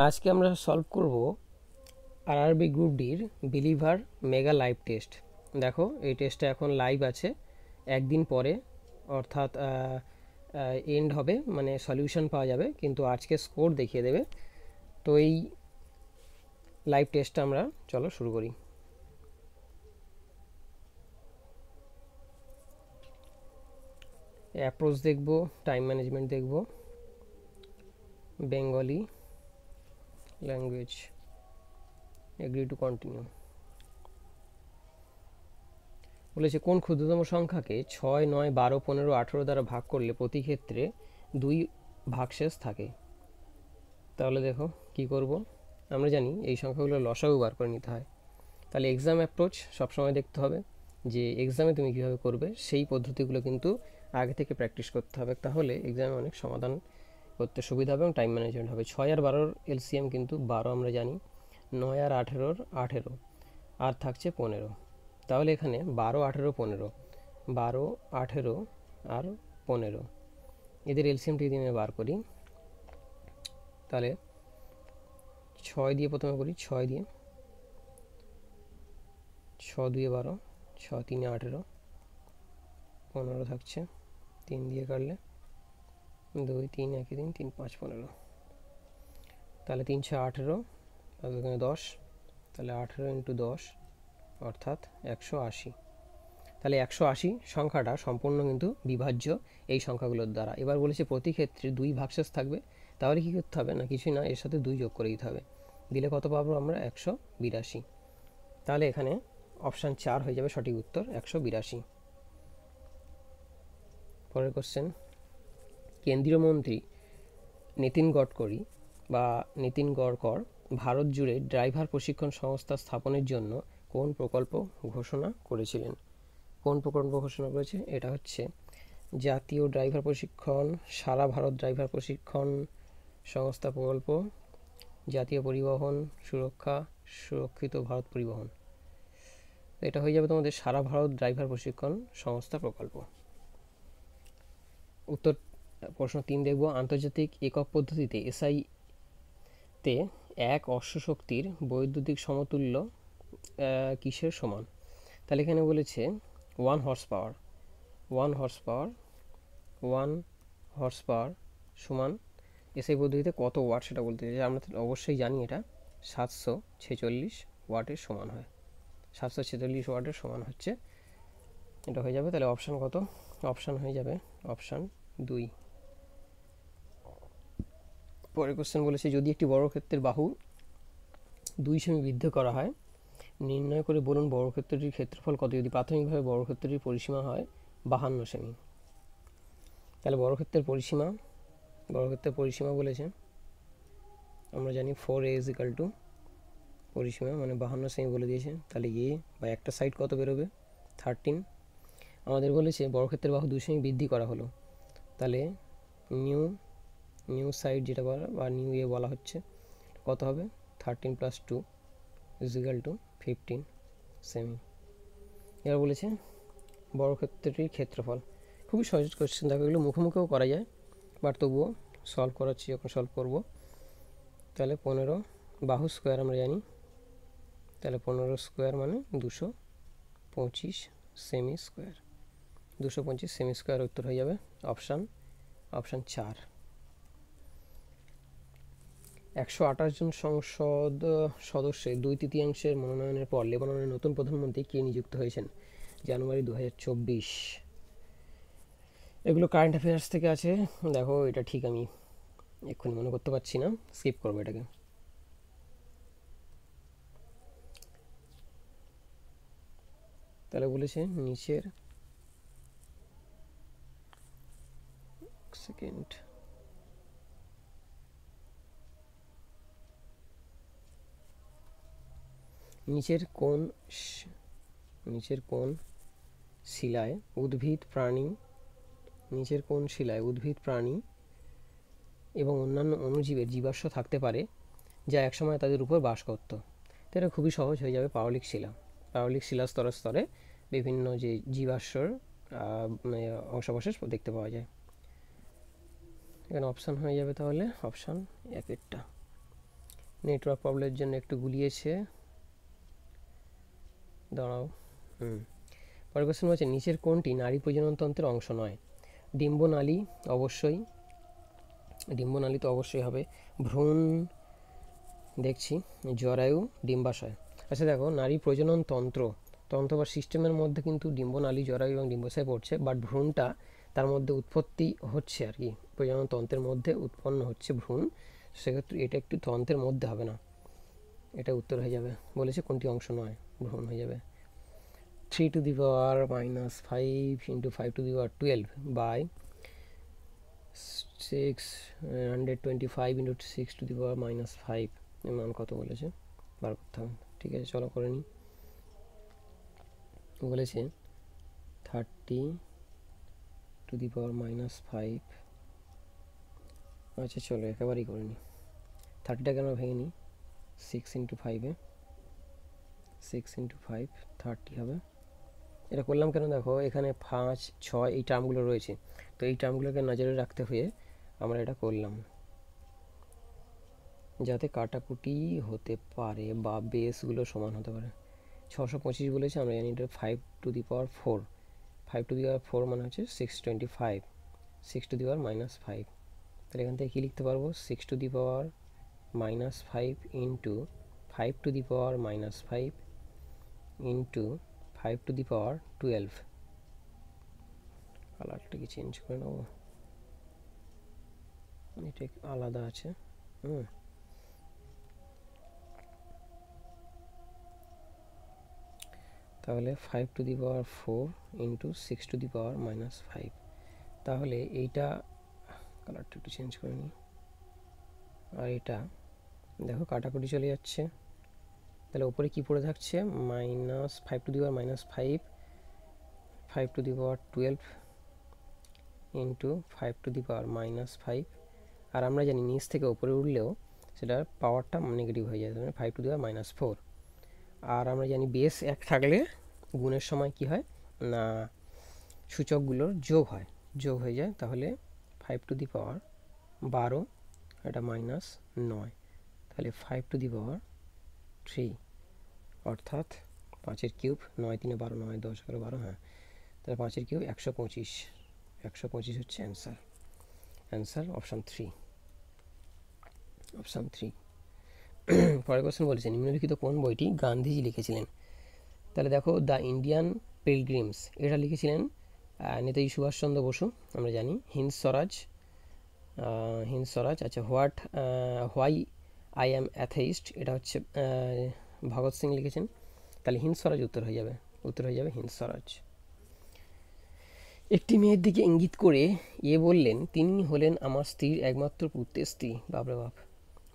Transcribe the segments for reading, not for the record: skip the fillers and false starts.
আজকে আমরা সলভ করব আরআরবি গ্রুপ ডির বিলিভার মেগা লাইভ টেস্ট। দেখো এই টেস্টটা এখন লাইভ আছে, একদিন পরে অর্থাৎ এন্ড হবে, মানে সলিউশন পাওয়া যাবে, কিন্তু আজকে স্কোর দেখিয়ে দেবে। তো এই লাইভ টেস্টটা আমরা চলো শুরু করি। অ্যাপ্রোচ দেখব, টাইম ম্যানেজমেন্ট দেখব, Bengali language, agree to continue. বলেছে কোন ক্ষুদ্রতম সংখ্যাকে 6, 9, 12, 15, 18 দ্বারা ভাগ করলে প্রতি ক্ষেত্রে 2 ভাগশেষ থাকে। তাহলে দেখো কি করব, আমরা জানি এই সংখ্যাগুলো লসাগু বার করে নিতে হয়। তাহলে এক্সাম অ্যাপ্রোচ সবসময় দেখতে হবে যে এক্সামে তুমি কীভাবে করবে, সেই পদ্ধতিগুলো কিন্তু আগে থেকে প্র্যাকটিস করতে হবে, তাহলে এক্সামে অনেক সমাধান করতে সুবিধা হবে এবং টাইম ম্যানেজমেন্ট হবে। 6 আর 12-র এলসিএম কিন্তু 12 আমরা জানি, 9 আর 18-র 18, আর থাকছে 15। তাহলে এখানে 12, 18, 15, 12, 18 আর 15, এদের এলসিএমটি যদি আমি বার করি, তাহলে 6 দিয়ে প্রথমে করি, 6 দিয়ে, 6 2 12, 6 3 18, 15 থাকছে, 3 দিয়ে কাটলে 2 3 1 3 3 5 15, তাহলে 3 6 18, আর এখানে 10, তাহলে 18 ইন্টু 10 অর্থাৎ 180। তাহলে 180 সংখ্যাটা সম্পূর্ণ কিন্তু বিভাজ্য এই সংখ্যাগুলোর দ্বারা। এবার বলেছে প্রতি ক্ষেত্রে 2 ভাগশেষ থাকবে, তাহলে কী করতে হবে না, কিছুই না, এর সাথে 2 যোগ করে দিতে হবে, দিলে কত পাবো আমরা, 182। তাহলে এখানে অপশান 4 হয়ে যাবে সঠিক উত্তর, 182। পরের কোশ্চেন, কেন্দ্রীয় মন্ত্রী নীতিন গডকরি বা নীতিন গড়কর ভারত জুড়ে ড্রাইভার প্রশিক্ষণ সংস্থা স্থাপনের জন্য কোন প্রকল্প ঘোষণা করেছিলেন? কোন প্রকল্প ঘোষণা করেছে? এটা হচ্ছে জাতীয় ড্রাইভার প্রশিক্ষণ, সারা ভারত ড্রাইভার প্রশিক্ষণ সংস্থা প্রকল্প, জাতীয় পরিবহন সুরক্ষা, সুরক্ষিত ভারত পরিবহন। এটা হয়ে যাবে তোমাদের সারা ভারত ড্রাইভার প্রশিক্ষণ সংস্থা প্রকল্প। উত্তর প্রশ্ন 3 দেখব, আন্তর্জাতিক একক পদ্ধতিতে এসআইতে 1 অশ্বশক্তির বৈদ্যুতিক সমতুল্য কিসের সমান? তাহলে এখানে বলেছে 1 horse power, 1 horse power, 1 horse power সমান এসআই পদ্ধতিতে কত ওয়াট সেটা বলতে চাই। আমরা অবশ্যই জানি এটা 746 ওয়াটের সমান হয়, 746 ওয়াটের সমান হচ্ছে, এটা হয়ে যাবে। তাহলে অপশান কত? অপশান হয়ে যাবে অপশান 2। পরের কোশ্চেন বলেছে যদি একটি বর্গক্ষেত্রের বাহু 2 সেমি বৃদ্ধি করা হয়, নির্ণয় করে বলুন বর্গক্ষেত্রটির ক্ষেত্রফল কত যদি প্রাথমিকভাবে বর্গক্ষেত্রটির পরিসীমা হয় 52 সেমি। তাহলে বর্গক্ষেত্রের পরিসীমা বলেছে, আমরা জানি 4a = পরিসীমা মানে 52 সেমি বলে দিয়েছে। তাহলে এ বা একটা সাইড কত বেরোবে? 13। আমাদের বলেছে বর্গক্ষেত্রের বাহু 2 সেমি বৃদ্ধি করা হলো, তাহলে নিউ সাইড যেটা বলা বা নিউ এ বলা হচ্ছে, কত হবে? 13 + 2 = 15 সেমি। এবার বলেছে বর্গক্ষেত্রটির ক্ষেত্রফল। খুবই সহজ কোশ্চেন, দেখো এগুলো মুখোমুখিও করা যায়, বাট তবুও সলভ করাচ্ছি যখন সলভ করব। তাহলে 15 বাহু স্কোয়ার আমরা জানি, তাহলে 15 স্কোয়ার মানে 225 সেমি স্কোয়ার, 225 সেমি স্কোয়ার উত্তর হয়ে যাবে অপশান 4। 128 জন সংসদ সদস্যের 2/3 মনোনয়নের পর লেবাননের নতুন প্রধানমন্ত্রী কে নিযুক্ত হয়েছেন? জানুয়ারি 2024। এগুলো কারেন্ট অ্যাফেয়ার্স থেকে আছে, দেখো এটা ঠিক আমি এক্ষুনি মনে করতে পারছি না, স্কিপ করবো এটাকে। তাহলে বলেছে নিচের সেকেন্ড নিচের কোন শিলায় উদ্ভিদ প্রাণী এবং অন্যান্য অণুজীবের জীবাশ্ম থাকতে পারে যা একসময় তাদের উপর বাস করত? তো এটা খুবই সহজ হয়ে যাবে, পাললিক শিলা স্তরে স্তরে বিভিন্ন যে জীবাশ্মর অংশাবশেষ দেখতে পাওয়া যায়। এখানে অপশান হয়ে যাবে তাহলে অপশান 1-এরটা। নেটওয়ার্ক প্রবলেমের জন্য একটু গুলিয়েছে, দাঁড়াও। পরের কোশ্চেন হচ্ছে নিচের কোনটি নারী প্রজননতন্ত্রের অংশ নয়? ডিম্বনালী অবশ্যই, ডিম্বনালী তো অবশ্যই হবে। ভ্রূণ দেখছি, জরায়ু, ডিম্বাশয়। আচ্ছা দেখো, নারী প্রজনন তন্ত্র বা সিস্টেমের মধ্যে কিন্তু ডিম্বনালী, জরায়ু এবং ডিম্বাশয় পড়ছে, বাট ভ্রূণটা তার মধ্যে উৎপত্তি হচ্ছে আর কি, প্রজনন তন্ত্রের মধ্যে উৎপন্ন হচ্ছে ভ্রূণ, সেক্ষেত্রে এটা একটু তন্ত্রের মধ্যে হবে না, এটা উত্তর হয়ে যাবে। বলেছে কোনটি অংশ নয়, ভ্রূণ হয়ে যাবে। 3 to the power minus 5 into 5 to the power 12 by 625 into 6 to the power minus 5 এর মান কত বলেছে বার করতে হবে। ঠিক আছে, চলো করে নিই। বলেছে 30 to the power minus 5। আচ্ছা চলো একেবারেই করে নিই। 30টাকে আমরা ভেঙে নিই, 6 into 5-এ, 6 into 5 30 হবে। এটা করলাম কেন, দেখো এখানে 5, 6 এই টার্মগুলো রয়েছে, তো এই টার্মগুলোকে নজরে রাখতে হয়ে আমরা এটা করলাম, যাতে কাটাকুটি হতে পারে বা বেসগুলো সমান হতে পারে। 625 বলেছে, আমরা জানি এটা 5 to the power 4, 5 to the power 4 মানে হচ্ছে 625, 6 to the power minus 5। তাহলে এখান থেকে কী লিখতে পারবো, 6 to the power minus 5 into 5 to the power minus 5 into 5 to the power 12। কালারটা কি চেঞ্জ করে নেবো, এটা আলাদা আছে। তাহলে 5 to the power 4 into 6 to the power minus 5। তাহলে এইটা কালারটা একটু চেঞ্জ করে নিই, আর এটা দেখো কাটাকুটি চলে যাচ্ছে, তাহলে উপরে কি পড়ে থাকছে, minus 5 to the power minus 5, 5 to the power 12 into 5 to the power minus 5। আর আমরা জানি নিচ থেকে উপরে উঠলেও সেটার পাওয়ারটা নেগেটিভ হয়ে যায়, মানে 5 to the power minus 4। আর আমরা জানি বেস 1 থাকলে গুণের সময় কি হয় না, সূচকগুলোর যোগ হয়, যোগ হয়ে যায়। তাহলে 5 to the power 12, এটা মাইনাস 9, তাহলে 5 to the power 3, অর্থাৎ 5-এর কিউব, 9 3 12, 9 10 11 12, হ্যাঁ, তাহলে 5-এর কিউব 125, 125 হচ্ছে অ্যান্সার। Answer option 3, option 3। পরের কোশ্চেন বলেছে নিম্নলিখিত কোন বইটি গান্ধীজি লিখেছিলেন? তাহলে দেখো দ্য ইন্ডিয়ান পিলগ্রিমস, এটা লিখেছিলেন নেতাজি সুভাষচন্দ্র বসু, আমরা জানি। হিন্দ স্বরাজ, হিন্দ স্বরাজ। আচ্ছা হোয়াই আই অ্যাম অ্যাথেইস্ট, এটা হচ্ছে ভগৎ সিং লিখেছেন। তাহলে হিন্দ স্বরাজ উত্তর হয়ে যাবে, উত্তর হয়ে যাবে হিন্দ স্বরাজ। একটি মেয়ের দিকে ইঙ্গিত করে বললেন তিনি হলেন আমার স্ত্রীর একমাত্র পুত্রের স্ত্রী। বাপরে বাপ,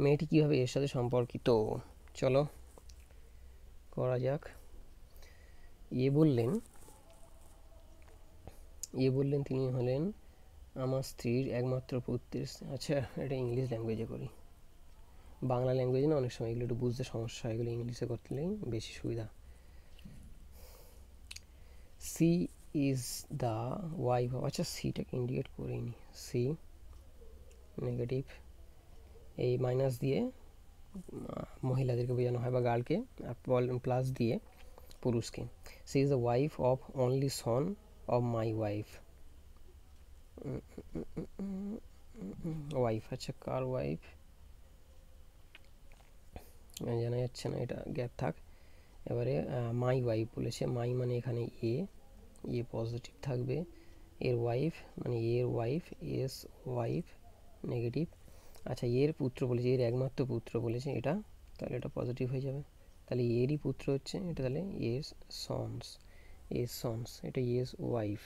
মেয়েটি কীভাবে এর সাথে সম্পর্কিত, চলো করা যাক। বললেন তিনি হলেন আমার স্ত্রীর একমাত্র পুত্রের। আচ্ছা এটা ইংলিশ ল্যাঙ্গুয়েজে করি, বাংলা ল্যাঙ্গুয়েজে না অনেক সময় এগুলো একটু বুঝতে সমস্যা, এগুলো ইংলিশে করতেই বেশি সুবিধা। সি ইজ দ্য ওয়াইফ, আচ্ছা সিটাকে ইন্ডিকেট করিনি, সি নেগেটিভ, এই মাইনাস দিয়ে মহিলাদেরকে বোঝানো হয় বা গার্লকে, আর প্লাস দিয়ে পুরুষকে। She is the wife of only son of my wife. Wife, আচ্ছা কার ওয়াইফ জানা যাচ্ছে না, এটা গ্যাপ থাক। এবারে মাই ওয়াইফ বলেছে, মাই মানে এখানে এ পজিটিভ থাকবে, এর ওয়াইফ মানে এর ওয়াইফ, এস ওয়াইফ নেগেটিভ। আচ্ছা এর পুত্র বলেছে, এর একমাত্র পুত্র বলেছে এটা, তাহলে এটা পজিটিভ হয়ে যাবে। তাহলে এরই পুত্র হচ্ছে এটা, তাহলে এস সন্স, এটা এস ওয়াইফ,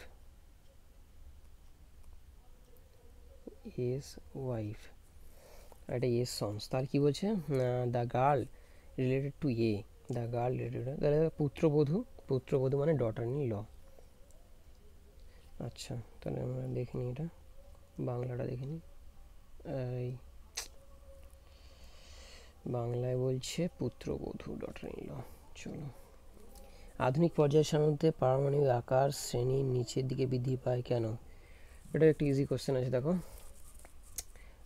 এটা এস সন্স। তাহলে কী বলছে, the girl related to the girl related, তাহলে পুত্রবধূ মানে ডটার ইন ল। আচ্ছা তাহলে আমরা দেখিনি, এটা বাংলাটা দেখিনি, এই বাংলায় বলছে পুত্রবধূ ডটার ইন ল। চলো, আধুনিক পর্যায়ের সাধারণত পারমাণবিক আকার শ্রেণীর নিচের দিকে বৃদ্ধি পায় কেন? এটা একটু ইজি কোশ্চেন আছে। দেখো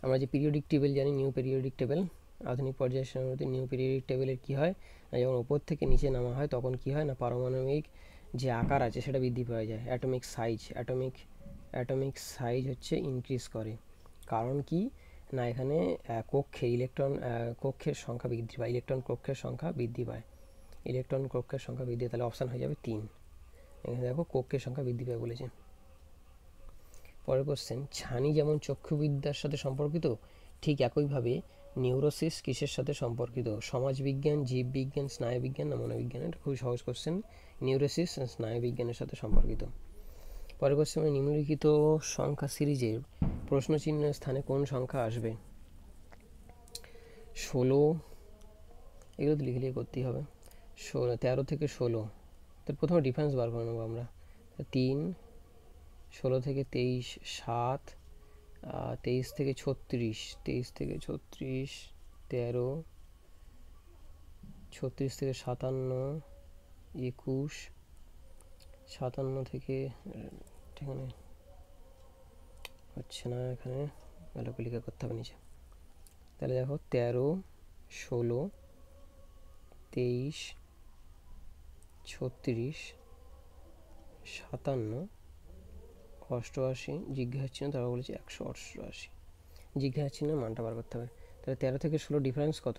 আমরা যে পিরিয়ডিক টেবিল জানি, নিউ পিরিয়ডিক টেবিল, আধুনিক পর্যায়ের সারণীতে নিউ পিরিয়ডিক টেবিলের কী হয় না, যখন ওপর থেকে নিচে নামা হয় তখন কী হয় না, পারমাণবিক যে আকার আছে সেটা বৃদ্ধি পাওয়া যায়। অ্যাটমিক সাইজ হচ্ছে ইনক্রিজ করে। কারণ কি না, এখানে কক্ষের সংখ্যা বৃদ্ধি পায়, ইলেকট্রন কক্ষের সংখ্যা বৃদ্ধি পায়, তাহলে অপশান হয়ে যাবে 3। এখানে দেখো কক্ষের সংখ্যা বৃদ্ধি পায় বলেছে। পরের কোশ্চেন, ছানি যেমন চক্ষুবিদ্যার সাথে সম্পর্কিত, ঠিক একইভাবে নিউরোসিস কিসের সাথে সম্পর্কিত? সমাজবিজ্ঞান, জীববিজ্ঞান, স্নায়ুবিজ্ঞান না মনোবিজ্ঞান? এটা খুবই সহজ কোশ্চেন। নিউরোসিস স্নায়ুবিজ্ঞানের সাথে সম্পর্কিত। পরের কোশ্চেন, নিম্নলিখিত সংখ্যা সিরিজের প্রশ্নচিহ্নের স্থানে কোন সংখ্যা আসবে? 16, এগুলো তো লিখলেই করতেই হবে। 13 থেকে 16, তার প্রথমে ডিফারেন্স বার করে নেবো আমরা। 3, 16 থেকে 23, 7, 23 থেকে 36, 13, 36 থেকে 57, 21, 57 থেকে এখানে হচ্ছে না, এখানে ভালো করে লিখা করতে হবে নিচে। তাহলে দেখো 13, 16, 23, 36, 57, 88, জিজ্ঞাসা চিহ্ন, তারপর বলেছি 188, জিজ্ঞাসা চিহ্ন মানটা বার করতে হবে। তাহলে 13 থেকে 16 ডিফারেন্স কত?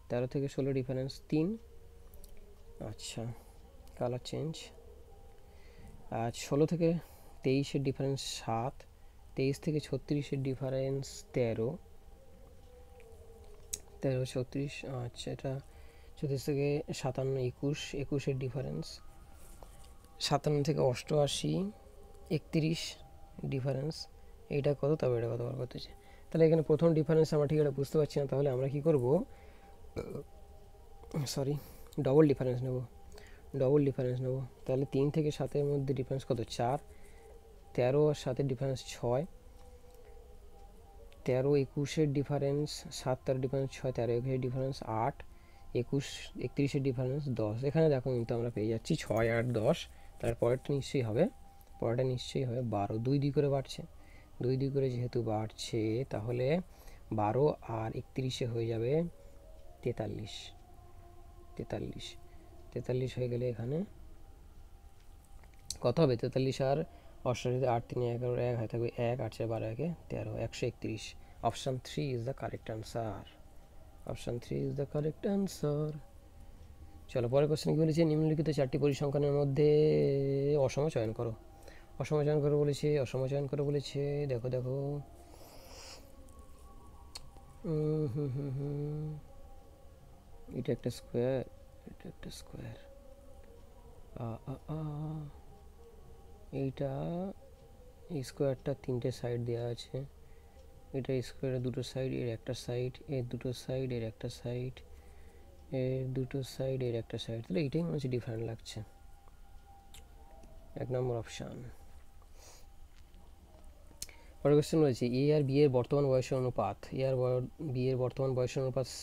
13 থেকে 16 ডিফারেন্স 3। আচ্ছা, কালার চেঞ্জ। আর 16 থেকে 23-এর ডিফারেন্স 7, 23 থেকে 36-এর ডিফারেন্স 13, 36, আচ্ছা এটা 34 থেকে 57, 21-এর ডিফারেন্স, 57 থেকে 88, 31 ডিফারেন্স, এইটা কত, তবে এটা কত বার করতেছে। তাহলে এখানে প্রথম ডিফারেন্স আমরা ঠিক এটা বুঝতে পারছি না, তাহলে আমরা কি করব, ডবল ডিফারেন্স নেব। তাহলে 3 থেকে 7-এর মধ্যে ডিফারেন্স কত? 4, 13 আর 7-এর ডিফারেন্স 6, 13, 21-এর ডিফারেন্স 7, তার ডিফারেন্স 6, 13, 21-এর ডিফারেন্স 8, 21, 31-এর ডিফারেন্স 10। এখানে দেখো কিন্তু আমরা পেয়ে যাচ্ছি 6 আর 10, তার পরেরটা নিশ্চয়ই হবে 12, 2 করে বাড়ছে, 2 করে যেহেতু বাড়ছে তাহলে 12 আর 31-এ হয়ে যাবে 43, 43 হয়ে গেলে এখানে কত হবে? 43 আর 88, 8, 3, 11, 1 হয়ে থাকবে 1, 8, 4, 12, 1, 13, 131। Option 3 is the correct answer. চলো পরের কোশ্চেন কি বলেছে, নিম্নলিখিত 4টি পরিসংখ্যানের মধ্যে অসম চয়ন করো। বলেছে, দেখো এটা একটা স্কোয়ার, এইটা স্কোয়ারটা 3টে সাইড দেওয়া আছে, এটা স্কোয়ারের 2টো সাইড, এর একটা সাইড, এর 2টো সাইড, এর একটা সাইড, এর 2টো সাইড, এর একটা সাইড, তাহলে এইটাই মনে হচ্ছে ডিফারেন্ট লাগছে। 1 নম্বর অপশান। পরের কোশ্চেন রয়েছে, এ আর বি এর বর্তমান বয়সের অনুপাত,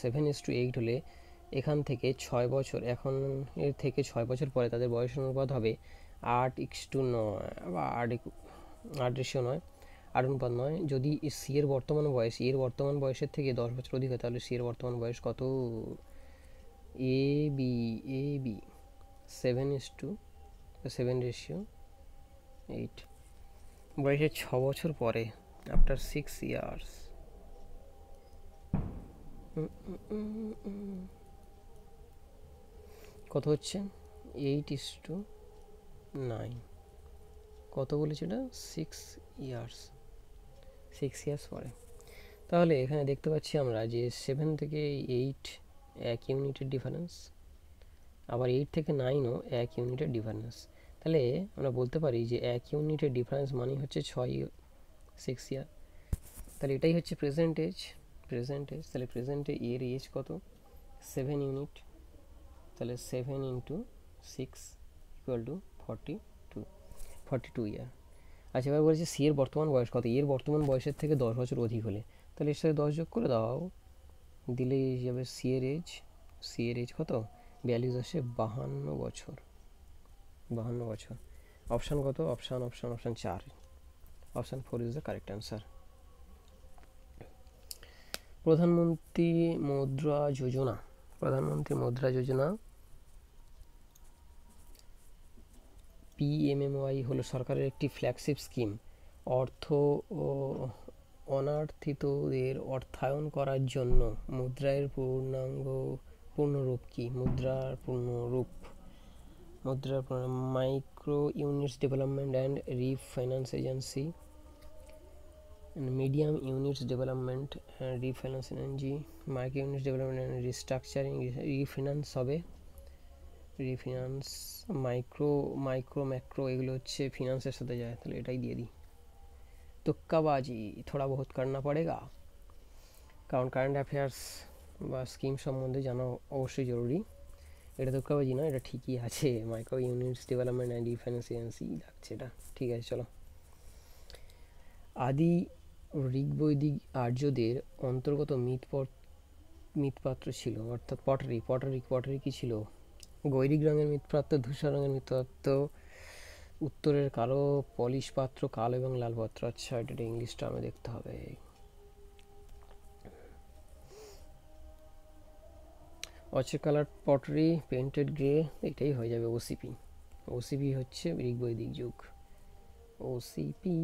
7:8 হলে এখান থেকে 6 বছর, এখন এর থেকে 6 বছর পরে তাদের বয়সের অনুপাত হবে 8:9 বা 8:9। যদি সি এর বর্তমান বয়সের থেকে 10 বছর অধিক হয়, তাহলে সি এর বর্তমান বয়স কত? এ বি 7:8, বয়সের 6 বছর পরে, আফটার 6 ইয়ার্স। কত হচ্ছে? 8:9। কত বলেছে এটা? 6 ইয়ার্স পরে। তাহলে এখানে দেখতে পাচ্ছি আমরা যে 7 থেকে 8 1 ইউনিটের ডিফারেন্স, আবার 8 থেকে 9ও 1 ইউনিটের ডিফারেন্স। তাহলে আমরা বলতে পারি যে 1 ইউনিটের ডিফারেন্স মানে হচ্ছে 6 ইয়ার। তাহলে এটাই হচ্ছে প্রেজেন্ট এজ। তাহলে প্রেজেন্টে এর এজ কত? 7 ইউনিট। তাহলে 7 × 6 = 42 ইয়ার। আচ্ছা, এবার বলছি সি এর বর্তমান বয়স কত? এর বর্তমান বয়সের থেকে 10 বছর অধিক হলে, তাহলে এর সাথে 10 যোগ করে দাও, দিলেই যাবে সি এর এজ কত? 42 আসে 52 বছর। অপশান কত? Option 4। Option 4 is the correct answer. প্রধানমন্ত্রী মুদ্রা যোজনা, প্রধানমন্ত্রী মুদ্রা যোজনা পিএমএমওয়াই হলো সরকারের একটি ফ্ল্যাগশিপ স্কিম। অর্থ ও অনার্থিতদের অর্থায়ন করার জন্য। পূর্ণরূপ কি? মুদ্রার micro units development and refinance agency, medium units development and refinance agency, micro units development and restructuring, refinance হবে, রিফিনান্স, ম্যাক্রো এগুলো হচ্ছে ফিনান্সের সাথে যায়, তাহলে এটাই দিয়ে দিই। তুক্কাবাজি থোড়া বহুত করনা পড়েগা, কারণ কারেন্ট অ্যাফেয়ার্স বা স্কিম সম্বন্ধে জানা অবশ্যই জরুরি। এটা তুক্কাবাজি না, এটা ঠিকই আছে, micro units development and refinance agency লাগছে এটা, ঠিক আছে। চলো, আদি ঋগ্বৈদিক আর্যদের অন্তর্গত মৃৎপাত্র ছিল, অর্থাৎ পটারি কি ছিল? গৈরিক রঙের মৃৎপাত্র, ধূসর রঙের মৃৎপাত্র, উত্তরের কালো পলিশ পাত্র, কালো এবং লাল পাত্র। আচ্ছা, এটা ইংলিশটা আমি দেখতে হবে। অচে কালার পটারি, পেন্টেড গ্রে, এটাই হয়ে যাবে ওসিপি। ওসিপি হচ্ছে ঋগ্বৈদিক যুগ। OCP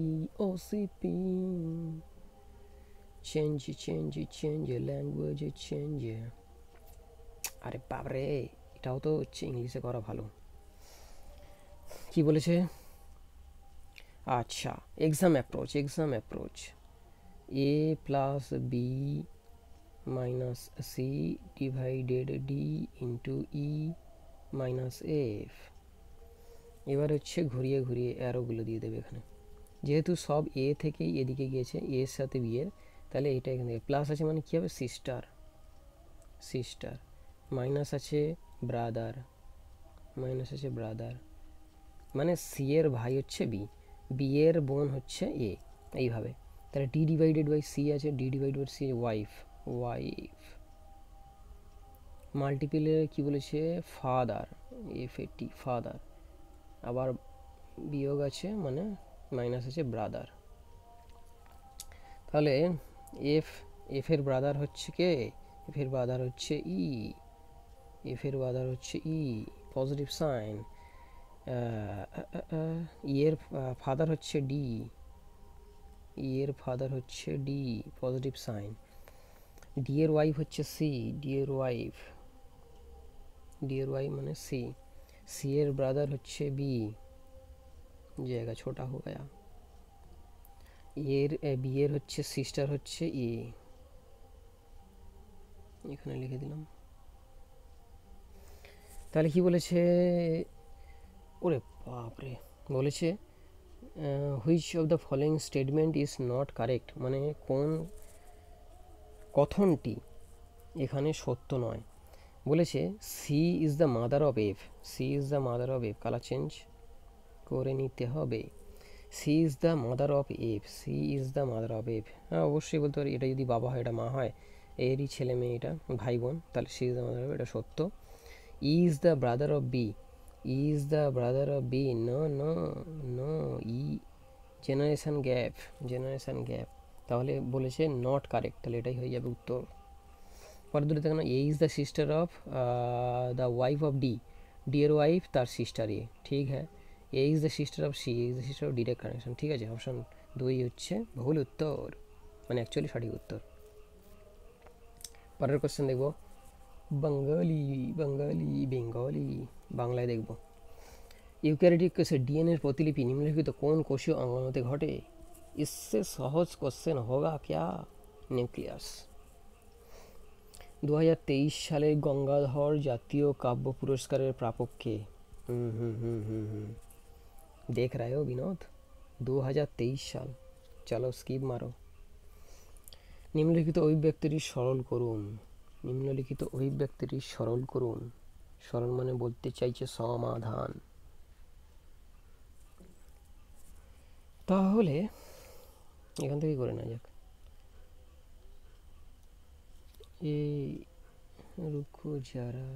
change language change. আরে বাবরে, এটাও তো হচ্ছে ইংলিশে করা ভালো। কি বলেছে? আচ্ছা, exam approach, A plus B minus C divided D into E minus F. এবার হচ্ছে ঘুরিয়ে অ্যারোগুলো দিয়ে দেবে এখানে। যেহেতু সব এ থেকেই এদিকে গিয়েছে, এর সাথে বি এর, তাহলে এটা এখান থেকে প্লাস আছে মানে কী হবে? সিস্টার, মাইনাস আছে ব্রাদার, মানে সি এর ভাই হচ্ছে বি এর বোন হচ্ছে এ, এইভাবে। তাহলে ডি ডিভাইডেড বাই সি আছে, D divided by C wife, মাল্টিপলে কি বলেছে? Father, F A T, father. আবার বিয়োগ আছে মানে মাইনাস আছে ব্রাদার। তাহলে এফ এর ব্রাদার হচ্ছে কে? এফ এর ব্রাদার হচ্ছে ই, পজিটিভ সাইন। ই এর ফাদার হচ্ছে ডি, পজিটিভ সাইন। ডি এর ওয়াইফ হচ্ছে সি, ডি এর ওয়াইফ মানে সি এর ব্রাদার হচ্ছে বি, জায়গা ছোটা হো গয়া। বি এর হচ্ছে সিস্টার হচ্ছে এ, এখানে লিখে দিলাম। তাহলে কি বলেছে? ওরে বাপরে, বলেছে which of the following statement is not correct, মানে কোন কথনটি এখানে সত্য নয়। বলেছে C is the mother of F, colour change করে নিতে হবে। C is the mother of F, হ্যাঁ অবশ্যই বলতে পারি, এটা যদি বাবা হয় এটা মা হয়, এরই ছেলে মেয়ে এটা ভাই বোন, তাহলে C is the mother of, এটা সত্য। Is the brother of B, no, E generation gap, তাহলে বলেছে নট কারেক্ট, তাহলে এটাই হয়ে যাবে উত্তর। পরের দুটো দেখো না, A is the sister of the wife of D, D এর ওয়াইফ তার সিস্টার এ, ঠিক হ্যাঁ। A is the sister of C, direct connection, ঠিক আছে। অপশন 2 হচ্ছে ভুল উত্তর, মানে অ্যাকচুয়ালি সঠিক উত্তর। পরের কোশ্চেন দেখব, বেঙ্গলি, বাংলায় দেখব। ইউক্যারিওটিক কোষে ডিএনএর প্রতিলিপি নিম্নলিখিত কোন কোষীয় অঙ্গনতে ঘটে? इससे সহজ কোশ্চেন হোগা ক্যা? নিউক্লিয়াস। 2023 সালের গঙ্গাধর জাতীয় কাব্য পুরস্কারের প্রাপক কে? দেখ रहे हो বিনোদ? 2023 সাল, চলো স্কিপ মারো। নিম্নলিখিত অভিব্যক্তিটি সরল করুন। সরল মানে বলতে চাইছে সমাধান। তাহলে এখান থেকে করে না যাক। রুকো যারা,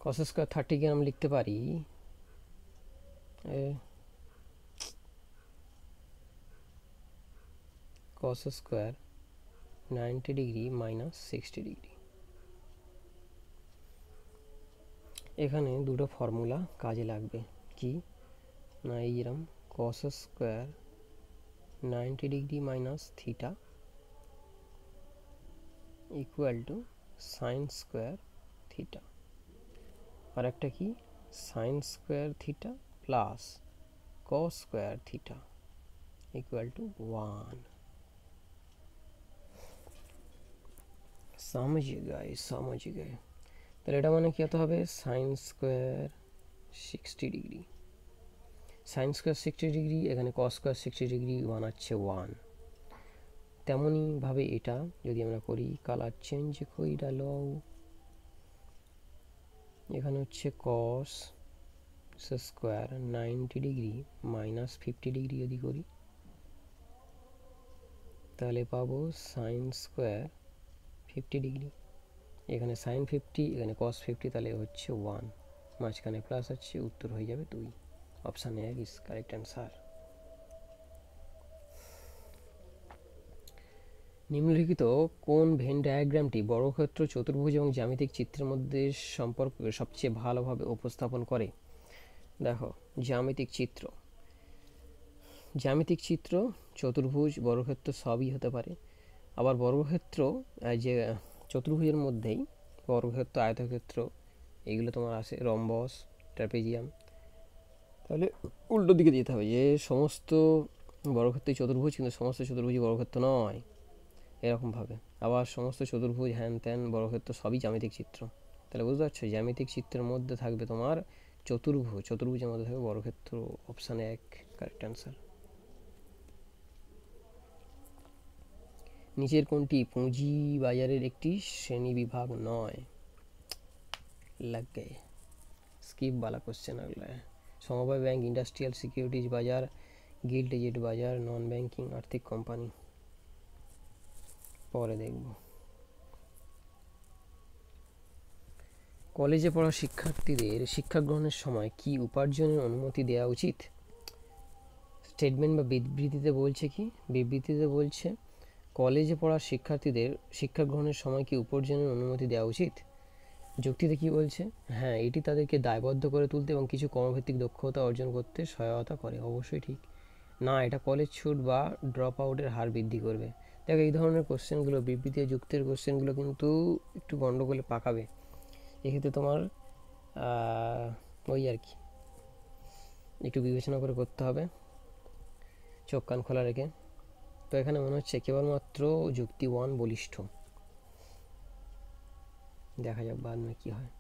cos স্কয়ার 30 কে আমরা লিখতে পারি cos square 90 degree minus 60 degree. এখানে দুটো ফর্মুলা কাজে লাগবে, কি না এইরকম cos square 90 degree minus theta equal to sine square theta, আর একটা কি sine square theta plus cos square theta equal to 1। समझिए गाइस, समझ गए। তাহলে এটা মানে কি হতে হবে sine square 60 degree, sine square 60 degree, এখানে কস স্কোয়ার 60 ডিগ্রি বানাচ্ছে 1। তেমনইভাবে এটা যদি আমরা করি, কালার চেঞ্জ করে ডালো, এখানে হচ্ছে কস স্কোয়ার 90 ডিগ্রি মাইনাস 50 ডিগ্রি যদি করি তাহলে পাবো সাইন স্কোয়ার 50 ডিগ্রি, এখানে সাইন 50, এখানে কস 50, তাহলে হচ্ছে 1, মাঝখানে প্লাস আছে, উত্তর হয়ে যাবে 2। Option A is correct answer. নিম্নলিখিত কোন ভেন ডায়াগ্রামটি বর্গক্ষেত্র, চতুর্ভুজ এবং জ্যামিতিক চিত্রের মধ্যে সম্পর্ককে সবচেয়ে ভালোভাবে উপস্থাপন করে? দেখো, জ্যামিতিক চিত্র, জ্যামিতিক চিত্র চতুর্ভুজ বর্গক্ষেত্র সবই হতে পারে। আবার বর্গক্ষেত্র যে চতুর্ভুজের মধ্যেই বর্গক্ষেত্র, আয়তক্ষেত্র এইগুলো তোমার আসে, রম্বস, ট্র্যাপিজিয়াম। তাহলে উল্টো দিকে যেতে হবে, যে সমস্ত বর্গক্ষেত্রই চতুর্ভুজ কিন্তু সমস্ত চতুর্ভুজই বর্গক্ষেত্র নয়, এরকমভাবে। আবার সমস্ত চতুর্ভুজ হ্যান ত্যান বর্গক্ষেত্র সবই জ্যামিতিক চিত্র। তাহলে বুঝতে পারছো, জ্যামিতিক চিত্রের মধ্যে থাকবে তোমার চতুর্ভুজ, চতুর্ভুজের মধ্যে থাকবে বর্গক্ষেত্র। Option 1 correct answer. নিচের কোনটি পুঁজি বাজারের একটি শ্রেণীবিভাগ নয়? लग गए, स्किप वाला क्वेश्चन अगला है। समवाय बैंक, इंडस्ट्रियल सिक्योरिटीज बाजार, गिल्ड एजेड बाजार, नॉन बैंकिंग आर्थिक कोम्पानी। পরে দেখব। কলেজে পড়া শিক্ষার্থীদের শিক্ষা গ্রহণের সময় কি উপার্জনের অনুমতি দেওয়া উচিত? স্টেটমেন্ট বা বিবৃতিতে বলছে কি, বিবৃতিতে বলছে কলেজে পড়া শিক্ষার্থীদের শিক্ষা গ্রহণের সময় কি উপার্জনের অনুমতি দেওয়া উচিত। যুক্তিতে কি বলছে, হ্যাঁ এটি তাদেরকে দায়বদ্ধ করে তুলতে এবং কিছু কর্মভিত্তিক দক্ষতা অর্জন করতে সহায়তা করে। অবশ্যই ঠিক। না, এটা কলেজ ছুট বা ড্রপ আউটের হার বৃদ্ধি করবে। দেখো, এই ধরনের কোশ্চেনগুলো, বিবৃতি যুক্তির কোশ্চেনগুলো কিন্তু একটু গণ্ডগোলে পাকাবে। এক্ষেত্রে তোমার ওই আর কি একটু বিবেচনা করে করতে হবে, চোখ কান খোলা রেখে। তো এখানে মনে হচ্ছে কেবলমাত্র যুক্তি 1 বলিষ্ঠ, দেখা যাক বাদ মে কি হয়।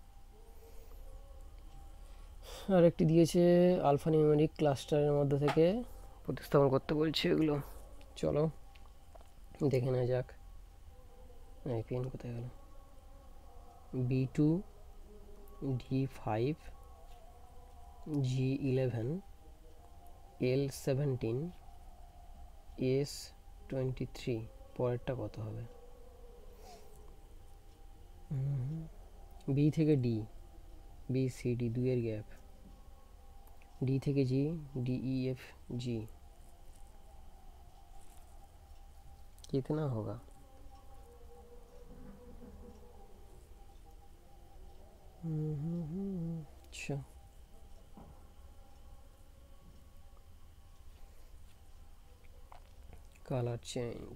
আর একটি দিয়েছে আলফা নিউমেরিক ক্লাস্টারের মধ্যে থেকে প্রতিস্থাপন করতে বলছে। এগুলো চলো দেখে নেওয়া যাক। এই পেন কোথায় গেল? B2, D5, G11, L17, S23, পরেরটা কত হবে? বি থেকে ডি, বি সি ডি, 2 এর গ্যাপ, ডি থেকে জি, ডি ই এফ জি, कितना होगा? अच्छा, কালার চেঞ্জ।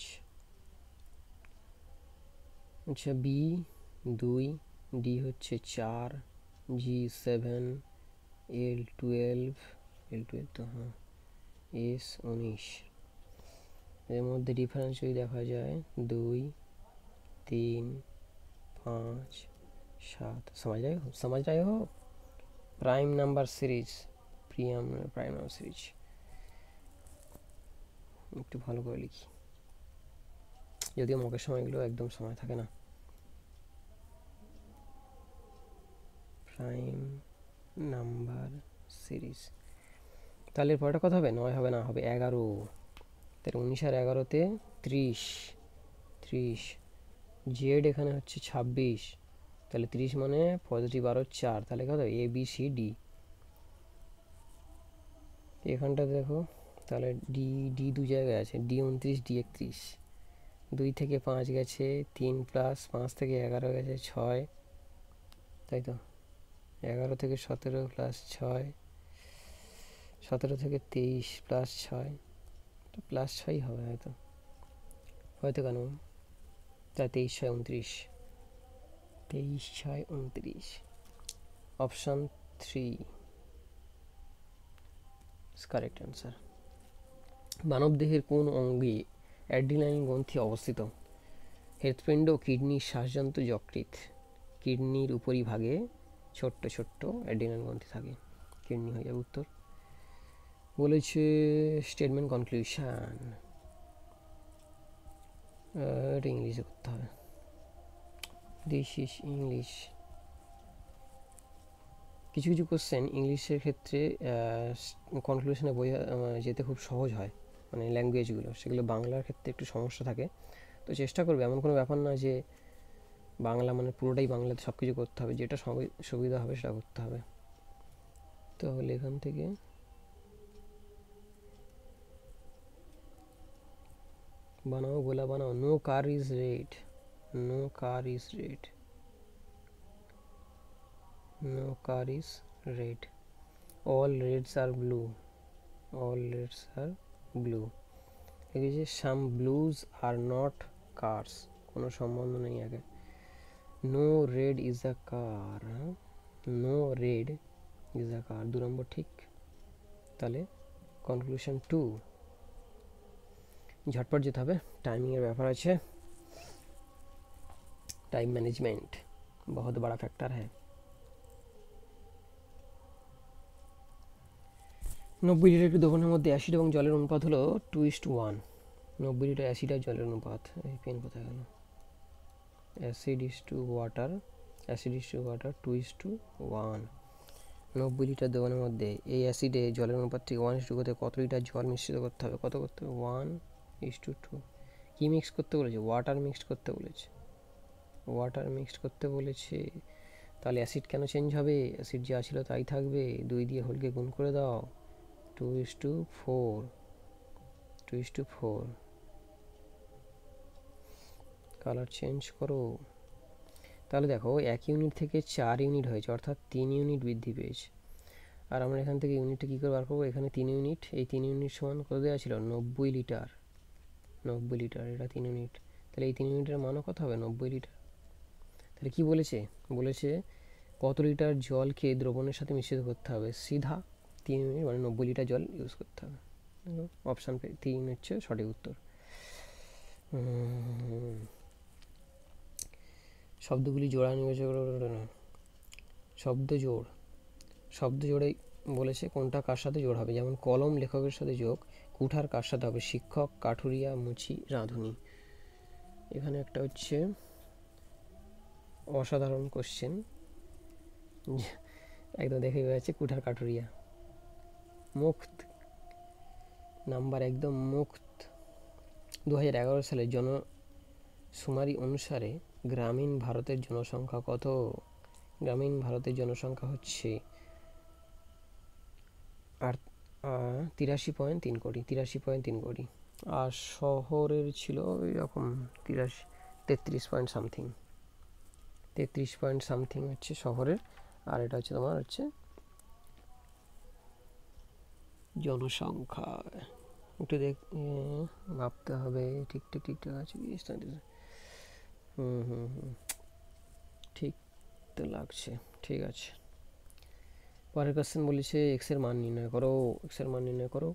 আচ্ছা, বি 2, ডি হচ্ছে 4, G7, L12, L12 তো হ্যাঁ, S19। এর মধ্যে ডিফারেন্স যদি দেখা যায় 2, 3, 5, 7, समझ रहे हो? Prime number series, prime number series. একটু ভালো করে লিখি, যদিও মকের সময়গুলো একদম সময় থাকে না। প্রাইম নাম্বার সিরিজ, তাহলে পরেরটা কত হবে? 9 হবে না, হবে 11। তাহলে 19 আর 11তে 30। জেড এখানে হচ্ছে 26, তাহলে 30 মানে পজিটিভ আরও 4, তাহলে কত? A B C D. এখানটা দেখো তাহলে ডি ডি দু জায়গায় আছে, ডি 29 ডি 31, 2 থেকে 5 গেছে 3 প্লাস 5 থেকে 11 গেছে 6, তাই তো 11 থেকে 17 প্লাস 6, 17 থেকে 23 প্লাস 6, প্লাস 6 হবে হয়তো, হয়তো কেন, তাই 23 6 29, 23 6 29, অপশান 3 কারেক্ট অ্যান্সার। মানবদেহের কোন অঙ্গে অ্যাড্রিনালিন গ্রন্থি অবস্থিত? হৃৎপিণ্ড, কিডনি, শ্বাসযন্ত্র, যকৃৎ। কিডনির উপরিভাগে ছোট্ট ছোট্ট অ্যাড্রিনালিন গ্রন্থি থাকে, কিডনি হয়ে যাবে উত্তর। বলেছে স্টেটমেন্ট কনক্লুশন, এটা ইংলিশে করতে হবে, দিস ইজ ইংলিশ। কিছু কিছু কোশ্চেন ইংলিশের ক্ষেত্রে কনক্লুশনে বোঝা যেতে খুব সহজ হয়, মানে ল্যাঙ্গুয়েজগুলো, সেগুলো বাংলার ক্ষেত্রে একটু সমস্যা থাকে। তো চেষ্টা করবে, এমন কোনো ব্যাপার না যে বাংলা মানে পুরোটাই বাংলাতে সব কিছু করতে হবে, যেটা সুবিধা হবে সেটা করতে হবে। তাহলে এখান থেকে বানাও, গোলা বানাও। No car is red, no car is red, no car is red, all reds are blue, all reds are blue. এই যে some blues are not cars, কোনো সম্বন্ধ নেই আগে। No red is a car, no red is a car, 2 number ঠিক। তাহলে conclusion 2। ঝটপট যেতে হবে, টাইমিংয়ের ব্যাপার আছে, टाइम मैनेजमेंट बहुत बड़ा फैक्टर है। 90 লিটার একটি দোকানের মধ্যে অ্যাসিড এবং জলের অনুপাত হলো 2:1। 90 লিটার অ্যাসিড আর জলের অনুপাত, এই পেন কোথায় গেল, acid is to water, acid is to water 2:1। 90 litre দোকানের মধ্যে এই অ্যাসিডে জলের অনুপাত থেকে 1:2 করতে কত লিটার জল মিশ্রিত করতে হবে, কত করতে হবে, 1:2। কী মিক্স করতে বলেছে, ওয়াটার মিক্সড করতে বলেছে, ওয়াটার মিক্সড করতে বলেছে। তাহলে অ্যাসিড কেন চেঞ্জ হবে, অ্যাসিড যা ছিল তাই থাকবে, 2 দিয়ে হোলকে গুণ করে দাও, 2:4, 2:4। কালার চেঞ্জ করো। তাহলে দেখো 1 ইউনিট থেকে 4 ইউনিট হয়েছে, অর্থাৎ 3 ইউনিট বৃদ্ধি পেয়েছে। আর আমরা এখান থেকে ইউনিটটা কী করে বার করবো, এখানে 3 ইউনিট, এই 3 ইউনিট সমান কত দেওয়া ছিল, 90 লিটার, 90 লিটার, এটা 3 ইউনিট, তাহলে এই 3 ইউনিটের মানও কত হবে, 90 লিটার। তাহলে কি বলেছে, বলেছে কত লিটার জলকে দ্রবণের সাথে মিশ্রিত করতে হবে, সিধা 3 ইউনিট মানে 90 লিটার জল ইউজ করতে হবে। অপশান 3 হচ্ছে সঠিক উত্তর। শব্দগুলি জোড়া নির্বাচন করে, শব্দ জোড়, শব্দ জোড়ে বলেছে কোনটা কার সাথে জোড় হবে, যেমন কলম লেখকের সাথে যোগ, কুঠার কার সাথে হবে, শিক্ষক, কাঠুরিয়া, মুচি, রাঁধুনি। এখানে একটা হচ্ছে অসাধারণ কোশ্চেন, একদম দেখে যাচ্ছে, কুঠার কাঠুরিয়া। মুক্ত নাম্বার একদম মুক্ত। 2011 সালে জনশুমারি অনুসারে গ্রামীণ ভারতের জনসংখ্যা কত, গ্রামীণ ভারতের জনসংখ্যা হচ্ছে 83.3 কোটি, 83.3 কোটি। আর শহরের ছিল এরকম 33 পয়েন্ট সামথিং, 33 পয়েন্ট সামথিং হচ্ছে শহরের, আর এটা হচ্ছে তোমার হচ্ছে জনসংখ্যা। একটু ভাবতে হবে, ঠিকঠাক ঠিকঠাক আছে কি, ঠিক তো লাগছে, ঠিক আছে। পরের কোশ্চেন বলেছে এক্সের মান নির্ণয় করো, এক্সের মান নির্ণয় করো।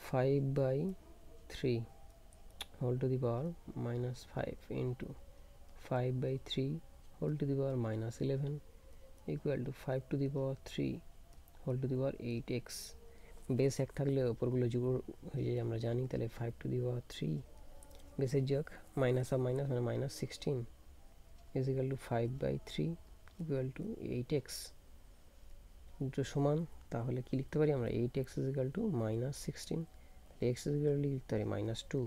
5/3 whole to the power -5 into 5/3 whole to the power -11 equal to 5 to the power 3 whole to the power 8x। Base 1 থাকলে ওপরগুলো যোগ হয়ে যায় আমরা জানি, তাহলে 5 টু দি পাওয়ার 3 বেসের যোগ মাইনাস অফ মাইনাস মানে -16 is equal to 5/3 equal to 8x। দুটো সমান, তাহলে কি লিখতে পারি আমরা, 8x is equal to -16, x is equal to লিখতে পারি -2।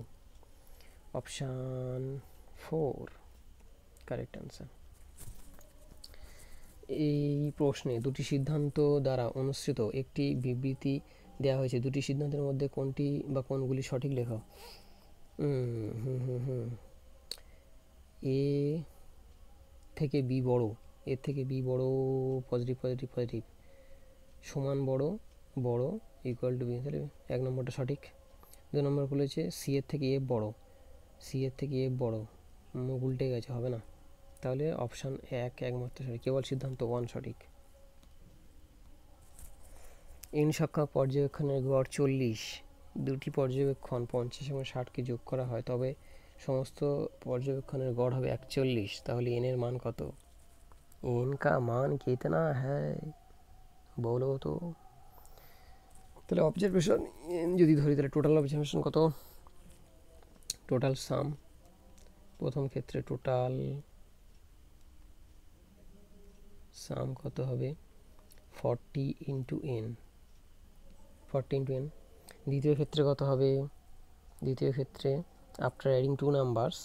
Option 4 correct answer. এই প্রশ্নে দুটি সিদ্ধান্ত দ্বারা অনুসৃত একটি বিবৃতি দেওয়া হয়েছে দুটি সিদ্ধান্তের মধ্যে কোনটি বা কোনগুলি সঠিক লেখো। এ থেকে বি বড়, এর থেকে বি বড়, পজিটিভ পজিটিভ পজিটিভ, সমান বড় বড়, ইকুয়াল টু বি, তাহলে 1 নম্বরটা সঠিক। 2 নম্বর বলেছে সি এর থেকে এফ বড়, সি এর থেকে এফ বড়, মুখ উল্টে গেছে, হবে না, তাহলে অপশান 1 একমাত্র সঠিক, কেবল সিদ্ধান্ত 1 সঠিক। এন সংখ্যক পর্যবেক্ষণের গড় 40, দুটি পর্যবেক্ষণ 50 এবং 60কে যোগ করা হয় তবে সমস্ত পর্যবেক্ষণের গড় হবে 41, তাহলে এন এর মান কত? एन का मान कितना है বলো তো। তাহলে অবজারভেশন এন যদি ধরি তাহলে টোটাল অবজারভেশন কত? টোটাল সাম, প্রথম ক্ষেত্রে টোটাল সাম কত হবে? 40 ইন্টু এন, 40 ইন্টু এন। দ্বিতীয় ক্ষেত্রে কত হবে? দ্বিতীয় ক্ষেত্রে আফটার অ্যাডিং 2 নাম্বারস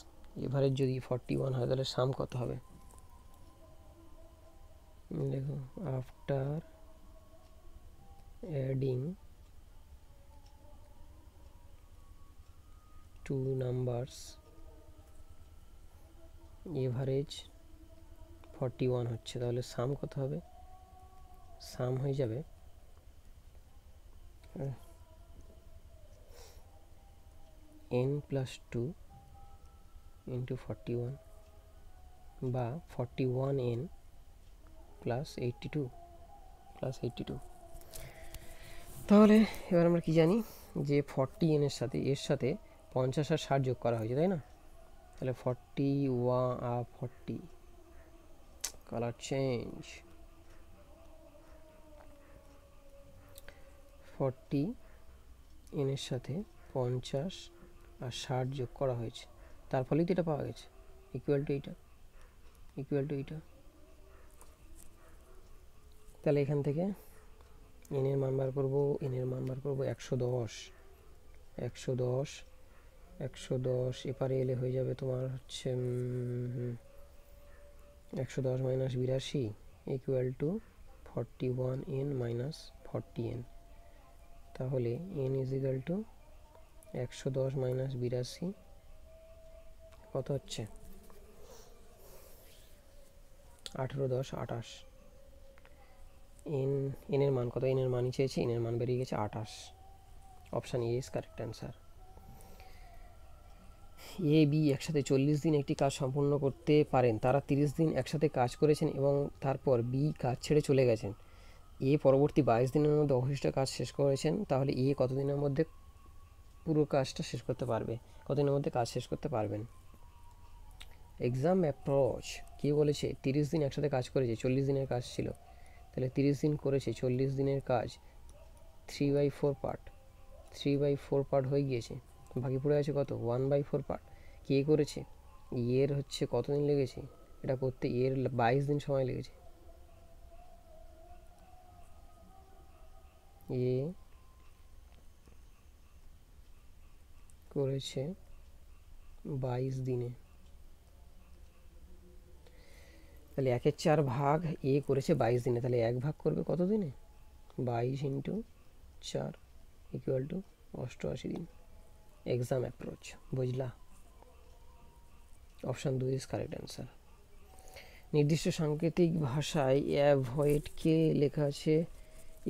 এভারেজ যদি 41 হয় তাহলে সাম কত হবে? দেখো, আফটার অ্যাডিং 2 নাম্বারস এভারেজ 41 হচ্ছে, তাহলে সাম কত হবে? সাম হয়ে যাবে n প্লাস 2 ইন্টু 41 বা 41n প্লাস 82 তাহলে এবার আমরা কি জানি যে 40n এর সাথে এর সাথে 50 আর 60 যোগ করা হয়েছে, তাই না? তাহলে 40 কালার চেঞ্জ, 40n এর সাথে 50 আর 60 যোগ করা হয়েছে, তার ফলেই তো এটা পাওয়া গেছে, ইকুয়াল টু এইটা। তাহলে এখান থেকে এন এর মান বার করবো, 110 এপারে এলে হয়ে যাবে তোমার হচ্ছে 110 minus 82 equal to 41n minus 40n, তাহলে n is equal to 110 minus 82 কত হচ্ছে? 18 10 28। এন এর মান কত? এন এর মানই চেয়েছি, এন এর মান বেরিয়ে গেছে 28। Option A is correct answer. A B একসাথে 40 দিন একটি কাজ সম্পূর্ণ করতে পারেন, তারা 30 দিন একসাথে কাজ করেছেন এবং তারপর বি কাজ ছেড়ে চলে গেছেন। এ পরবর্তী 22 দিনের মধ্যে অবশিষ্ট কাজ শেষ করেছেন, তাহলে এ কতদিনের মধ্যে পুরো কাজটা শেষ করতে পারবে? কতদিনের মধ্যে কাজ শেষ করতে পারবেন? এক্সাম অ্যাপ্রোচ কী বলেছে? 30 দিন একসাথে কাজ করেছে, 40 দিনের কাজ ছিল, তাহলে 30 দিন করেছে, 40 দিনের কাজ 3/4 পার্ট, 3/4 পার্ট হয়ে গিয়েছে, বাকি পড়ে আছে কত? 1/4 পার্ট। কে করেছে? এর হচ্ছে কতদিন লেগেছে এটা করতে? এর 22 দিন সময় লেগেছে। এ করেছে 22 দিনে, তাহলে 1/4 ভাগ এ করেছে 22 দিনে, তাহলে 1 ভাগ করবে কত দিনে? 22 ইন্টু 4 ইকুয়াল টু 88 দিন। এক্সাম অ্যাপ্রোচ, বুঝলা? Option 2 is correct answer. নির্দিষ্ট সাংকেতিক ভাষায় অ্যাভয়েডকে লেখা আছে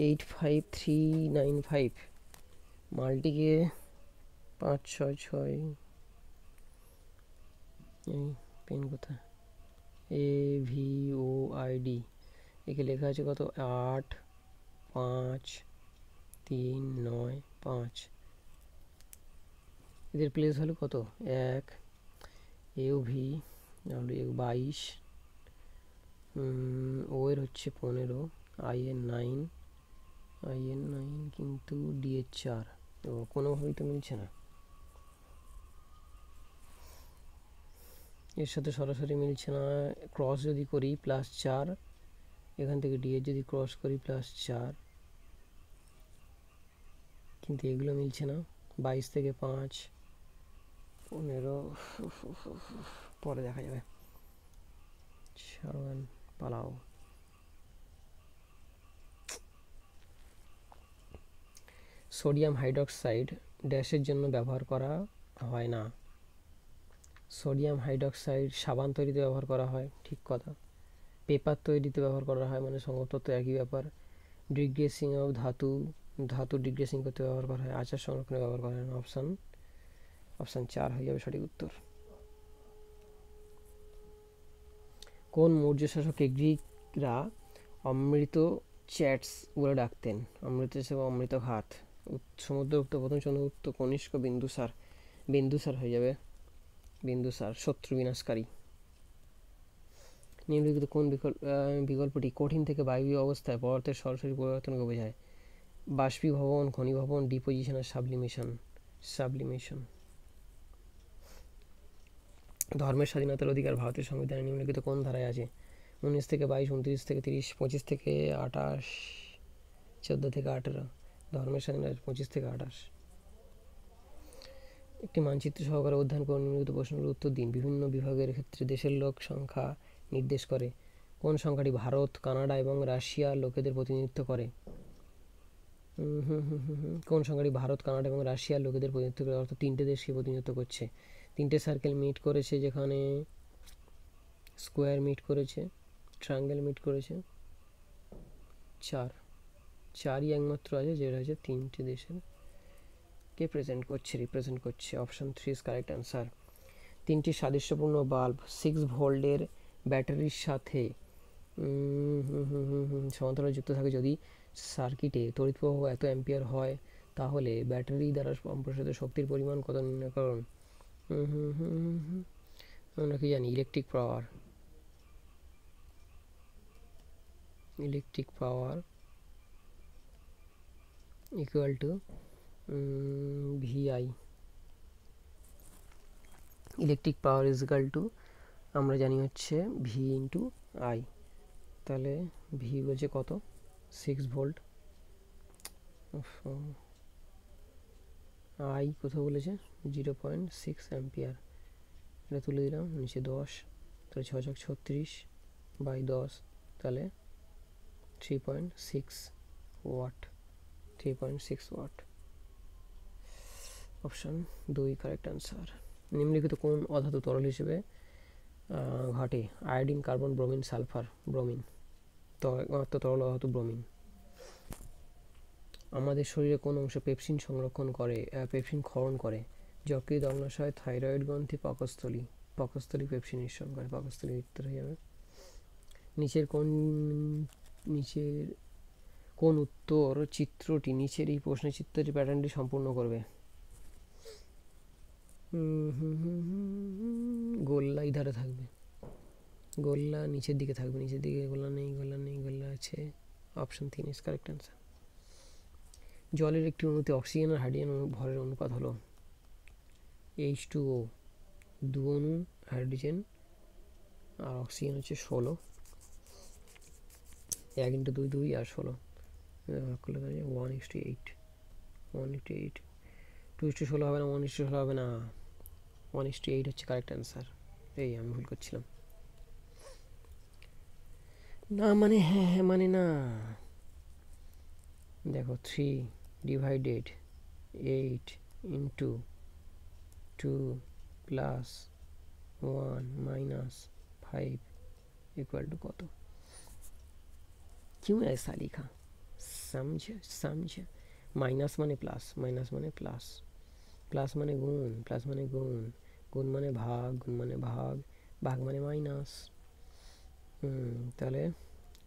85395, মাল্টিকে 566, এই পেন কোথায়? AVOID একে লেখা আছে কত? 8 5 3 9 5, এদের প্লেস ভ্যালু কত? 1, AOV 22, ও এর হচ্ছে 15, IN 9, কিন্তু ডি এর 4, তো কোনোভাবেই তো মিলছে না, এর সাথে সরাসরি মিলছে না। ক্রস যদি করি +4, এখান থেকে ডি এর যদি ক্রস করি +4, কিন্তু এগুলো মিলছে না। 22 থেকে 5 15, পরে দেখা যাবে, শাওয়ান পালাও। সোডিয়াম হাইড্রক্সাইড ড্যাশের জন্য ব্যবহার করা হয় না। সোডিয়াম হাইড্রক্সাইড সাবান তৈরিতে ব্যবহার করা হয়, ঠিক কথা। পেপার তৈরিতে ব্যবহার করা হয়, মানে সংগত একই ব্যাপার। ডিগ্রেসিং অফ ধাতু ডিগ্রেসিং করতে ব্যবহার করা হয়, আচার সংরক্ষণে ব্যবহার করা হয় না। অপশান 4 হয়ে যাবে সঠিক উত্তর। কোন মৌর্য শাসককে গ্রিকরা অমৃত চ্যাটস বলে ডাকতেন? অমৃত বা অমৃত ঘাত। সমুদ্রগুপ্ত, প্রথম চন্দ্রগুপ্ত, কনিষ্ক, বিন্দুসার। বিন্দুসার হয়ে যাবে, বিন্দুসার, শত্রু বিনাশকারী। নিম্নলিখিত কোন বিকল্পটি কঠিন থেকে বায়বীয় অবস্থায় পদার্থের সরাসরি পরিবর্তনকে বোঝায়? বাষ্পীভবন, ঘনীভবন, ডিপোজিশন আর সাবলিমেশন। ধর্মের স্বাধীনতার অধিকার ভারতের সংবিধানে নিম্নলিখিত কোন ধারায় আছে? 19 থেকে 22, 29 থেকে 30, 25 থেকে 28, 14 থেকে 18। ধর্মের স্বাধীনতা 25 থেকে 28। একটি মানচিত্র সহকারে অধ্যয়ন করে নিম্নলিখিত প্রশ্নগুলোর উত্তর দিন। বিভিন্ন বিভাগের ক্ষেত্রে দেশের লোক সংখ্যা নির্দেশ করে। কোন সংখ্যাটি ভারত, কানাডা এবং রাশিয়ার লোকেদের প্রতিনিধিত্ব করে? কোন সংখ্যাটি ভারত, কানাডা এবং রাশিয়ার লোকেদের প্রতিনিধিত্ব করে, অর্থাৎ 3টে দেশকে প্রতিনিধিত্ব করছে। 3টে সার্কেল মিট করেছে, যেখানে স্কোয়ার মিট করেছে, ট্রায়াঙ্গেল মিট করেছে। 4ই একমাত্র আছে যেটা হচ্ছে 3টে দেশের কে রিপ্রেজেন্ট করছে। Option 3 is correct answer. 3টি সাদৃশ্যপূর্ণ বাল্ব 6 ভোল্টের ব্যাটারির সাথে সমান্তরালে যুক্ত থাকে। যদি সার্কিটে তড়িৎ প্রবাহ এত অ্যাম্পিয়ার হয়, তাহলে ব্যাটারি দ্বারা সম্প্রসারিত শক্তির পরিমাণ কত নির্ণয় করুন। আমরা কি জানি? Electric power equal to VI। Electric power is equal to আমরা জানি হচ্ছে V ইন্টু I। তাহলে V বলছে কত? 6 ভোল্ট। I কোথাও বলেছে 0.6 অ্যাম্পিয়ার। এটা তুলে দিলাম, নিচে 10, তাহলে 6 36 বাই 10, তাহলে 3.6 watt. 3.6 watt. Option 2 correct answer. নিম্নলিখিত কোন অধাতু তরল হিসেবে ঘটে? Iodine, carbon, bromine, sulphur. Bromine তরল অধাতু, ব্রোমিন। আমাদের শরীরে কোন অংশ পেপসিন ক্ষরণ করে? যকৃৎ, অগ্ন্যাশয়, থাইরয়েড গ্রন্থি, পাকস্থলী। পেপসিন নিঃসরণ করে, পাকস্থলী উত্তর হয়ে যাবে। নিচের কোন উত্তর চিত্রটি নিচের এই প্রশ্নের চিত্রটি প্যাটার্নটি সম্পূর্ণ করবে? গোল্লা ধারে থাকবে, গোল্লা নিচের দিকে থাকবে, নিচের দিকে গোল্লা নেই, গোল্লা আছে। Option 3 is correct answer. জলের একটি অণুতে অক্সিজেন আর হাইড্রোজেন ভরের অনুপাত হলো H2O, 2 অণু হাইড্রোজেন আর অক্সিজেন হচ্ছে 16। 1 × 2 2 আর 16 করলে 1:8। 2:16 হবে না, 1:16 হবে না, 1:8 হচ্ছে কারেক্ট অ্যান্সার। এই আমি ভুল করছিলাম। না মানে হ্যাঁ, মানে না। দেখো 3 divided 8 into 2 plus 1 minus 5 equal to कत? क्यों ऐसा लिखा? समझे। माइनस माने प्लस, प्लस माने गुण, गुण माने भाग, भाग माने माइनस। তাহলে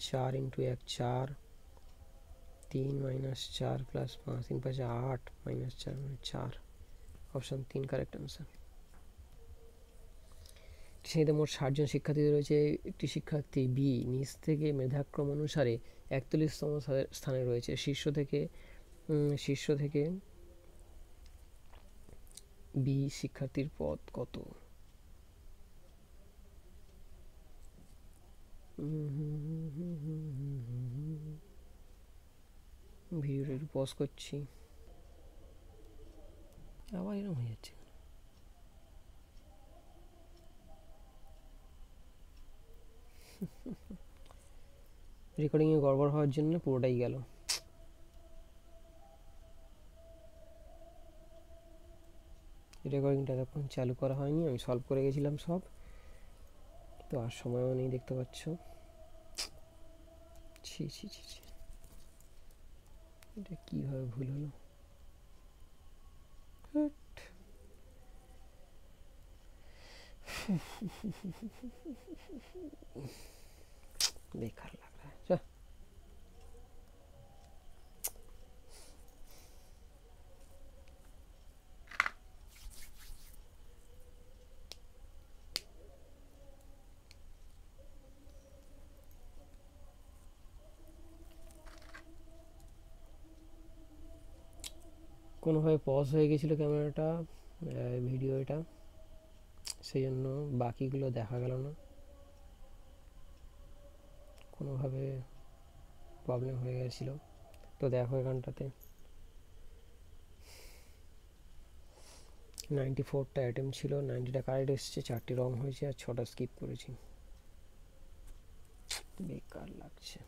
4 × 1 4, 3 - 4 + 5 3 × 5 8 - 4 4। Option 3 correct answer. শ্রেণীতে মোট 60 জন শিক্ষার্থী রয়েছে। একটি শিক্ষার্থী বি নিচ থেকে মেধাক্রম অনুসারে 41তম স্থানে রয়েছে। শীর্ষ থেকে বি শিক্ষার্থীর পদ কত? ভিডিওটা একটু পজ করছি, আবার এরকম হয়ে যাচ্ছে। রেকর্ডিংয়ে গড়বড় হওয়ার জন্য পুরোটাই গেল। রেকর্ডিংটা তখন চালু করা হয়নি, আমি সলভ করে গেছিলাম সব, তো আর সময়ও নেই, দেখতে পাচ্ছ। ছি ছি ছি ছি, এটা কীভাবে ভুল হলো, বেকার লাগ রা है। কোনোভাবে পজ হয়ে গেছিলো ক্যামেরাটা, ভিডিওটা, সেই জন্য বাকিগুলো দেখা গেল না, কোনোভাবে প্রবলেম হয়ে গেছিলো। তো দেখো এখানটাতে 94টা অ্যাটেম্প ছিল, 90টা কারেক্ট এসছে, 4টি রং হয়েছে আর 6টা স্কিপ করেছি, বেকার লাগছে।